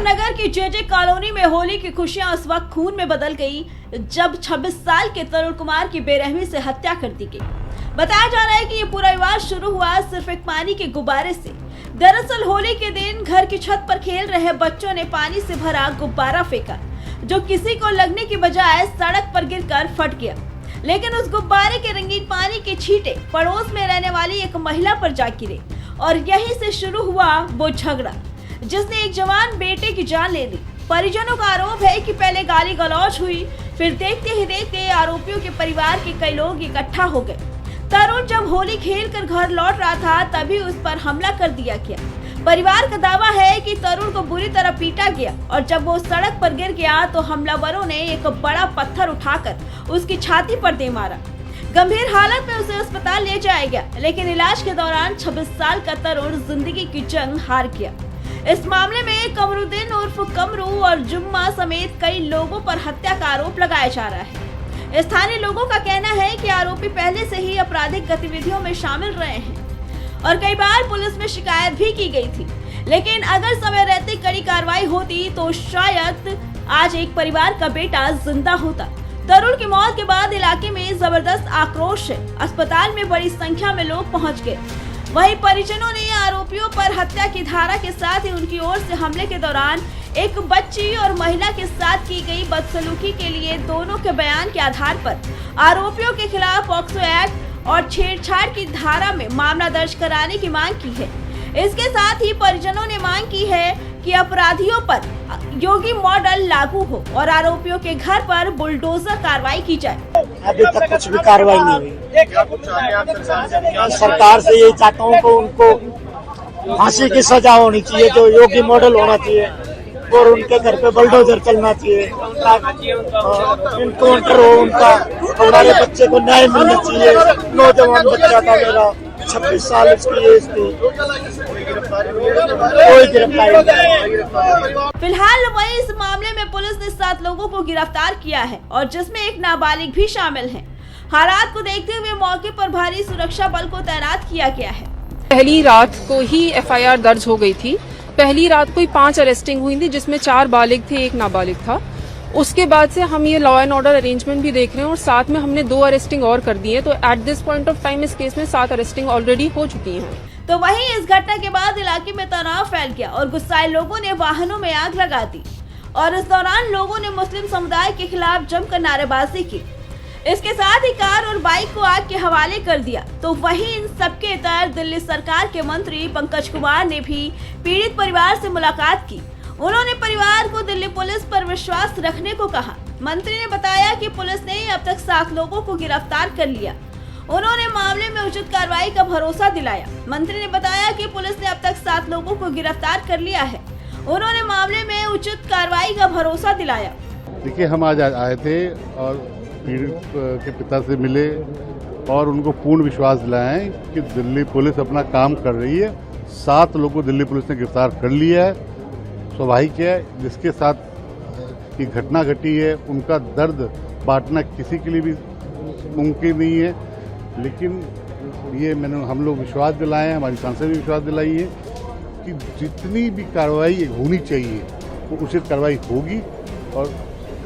नगर की JJ colony में होली की खुशियां उस वक्त खून में बदल गई जब 26 साल के तरुण कुमार की बेरहमी से हत्या कर दी गई। बताया जा रहा है कि ये पूरा विवाद शुरू हुआ सिर्फ एक पानी के गुब्बारे से। दरअसल होली के दिन घर की छत पर खेल रहे बच्चों ने पानी से भरा गुब्बारा फेंका, जो किसी को लगने की बजाय सड़क पर गिरकर फट गया। लेकिन उस गुब्बारे के रंगीन पानी के छींटे पड़ोस में रहने वाली एक महिला पर जा गिरे और यहीं से शुरू हुआ वो झगड़ा, जिसने एक जवान बेटे की जान ले ली। परिजनों का आरोप है कि पहले गाली गलौज हुई, फिर देखते ही देखते आरोपियों के परिवार के कई लोग इकट्ठा हो गए। तरुण जब होली खेलकर घर लौट रहा था तभी उस पर हमला कर दिया गया। परिवार का दावा है कि तरुण को बुरी तरह पीटा गया और जब वो सड़क पर गिर गया तो हमलावरों ने एक बड़ा पत्थर उठाकर उसकी छाती पर दे मारा। गंभीर हालत में उसे अस्पताल ले जाया गया, लेकिन इलाज के दौरान 26 साल का तरुण जिंदगी की जंग हार गया। इस मामले में कमरुद्दीन उर्फ कमरू और जुम्मा समेत कई लोगों पर हत्या का आरोप लगाया जा रहा है। स्थानीय लोगों का कहना है कि आरोपी पहले से ही आपराधिक गतिविधियों में शामिल रहे हैं और कई बार पुलिस में शिकायत भी की गई थी। लेकिन अगर समय रहते कड़ी कार्रवाई होती तो शायद आज एक परिवार का बेटा जिंदा होता। तरुण की मौत के बाद इलाके में जबरदस्त आक्रोश है। अस्पताल में बड़ी संख्या में लोग पहुंच गए। वहीं परिजनों ने आरोपियों पर हत्या की धारा के साथ ही उनकी ओर से हमले के दौरान एक बच्ची और महिला के साथ की गई बदसलूकी के लिए दोनों के बयान के आधार पर आरोपियों के खिलाफ पॉक्सो एक्ट और छेड़छाड़ की धारा में मामला दर्ज कराने की मांग की है। इसके साथ ही परिजनों ने मांग की है कि अपराधियों पर योगी मॉडल लागू हो और आरोपियों के घर पर बुलडोजर कार्रवाई की जाए। अभी तक कुछ भी कार्रवाई नहीं हुई। सरकार से यही चाहता हूँ को उनको फांसी की सजा होनी चाहिए, जो योगी मॉडल होना चाहिए और उनके घर पे बुलडोजर चलना चाहिए। इनकाउंटर हो उनका, हमारे बच्चे को न्याय मिलना चाहिए। नौजवान बच्चा था मेरा, 26 साल इसकी एज थी, कोई गिरफ्तारी नहीं। फिलहाल वहीं इस मामले में पुलिस ने 7 लोगों को गिरफ्तार किया है और जिसमें एक नाबालिग भी शामिल है। हालात को देखते हुए मौके पर भारी सुरक्षा बल को तैनात किया गया है। पहली रात को ही एफआईआर दर्ज हो गई थी। पहली रात को ही 5 अरेस्टिंग हुई थी, जिसमें 4 बालिग थे, 1 नाबालिग था। उसके बाद से हम ये लॉ एंड ऑर्डर अरेंजमेंट भी देख रहे हैं और साथ में हमने 2 अरेस्टिंग और कर दी है। तो at this point of time इस केस में 7 अरेस्टिंग ऑलरेडी हो चुकी हैं। तो वहीं इस घटना के बाद इलाके में तनाव फैल गया और गुस्साए लोगों ने वाहनों में आग लगा दी और इस दौरान लोगों ने मुस्लिम समुदाय के खिलाफ जमकर नारेबाजी की। इसके साथ ही कार और बाइक को आग के हवाले कर दिया। तो वहीं इन सबके इतर दिल्ली सरकार के मंत्री पंकज कुमार ने भी पीड़ित परिवार से मुलाकात की। उन्होंने परिवार को दिल्ली पुलिस पर विश्वास रखने को कहा। मंत्री ने बताया कि पुलिस ने अब तक 7 लोगों को गिरफ्तार कर लिया। उन्होंने मामले में उचित कार्रवाई का भरोसा दिलाया। मंत्री ने बताया कि पुलिस ने अब तक 7 लोगों को गिरफ्तार कर लिया है। उन्होंने मामले में उचित कार्रवाई का भरोसा दिलाया। देखिए, हम आज आए थे और पीड़ित के पिता से मिले और उनको पूर्ण विश्वास दिलाया है कि दिल्ली पुलिस अपना काम कर रही है। 7 लोगों को दिल्ली पुलिस ने गिरफ्तार कर लिया है। स्वाभाविक है, जिसके साथ ये घटना घटी है उनका दर्द बांटना किसी के लिए भी मुमकिन नहीं है। लेकिन ये हम लोग विश्वास दिलाए हैं, हमारी सांसद भी विश्वास दिलाई है कि जितनी भी कार्रवाई होनी चाहिए वो उचित कार्रवाई होगी और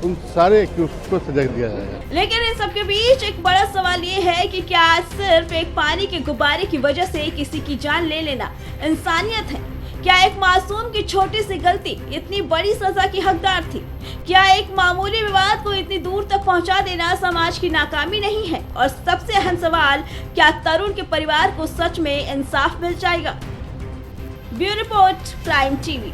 उन सारे को सजा दिया जाएगा। लेकिन इन सबके बीच एक बड़ा सवाल ये है कि क्या सिर्फ एक पानी के गुब्बारे की वजह से किसी की जान ले लेना इंसानियत है? क्या एक मासूम की छोटी सी गलती इतनी बड़ी सजा की हकदार थी? क्या एक मामूली विवाद को इतनी दूर तक पहुंचा देना समाज की नाकामी नहीं है? और सबसे अहम सवाल, क्या तरुण के परिवार को सच में इंसाफ मिल जाएगा? Bureau report, prime TV.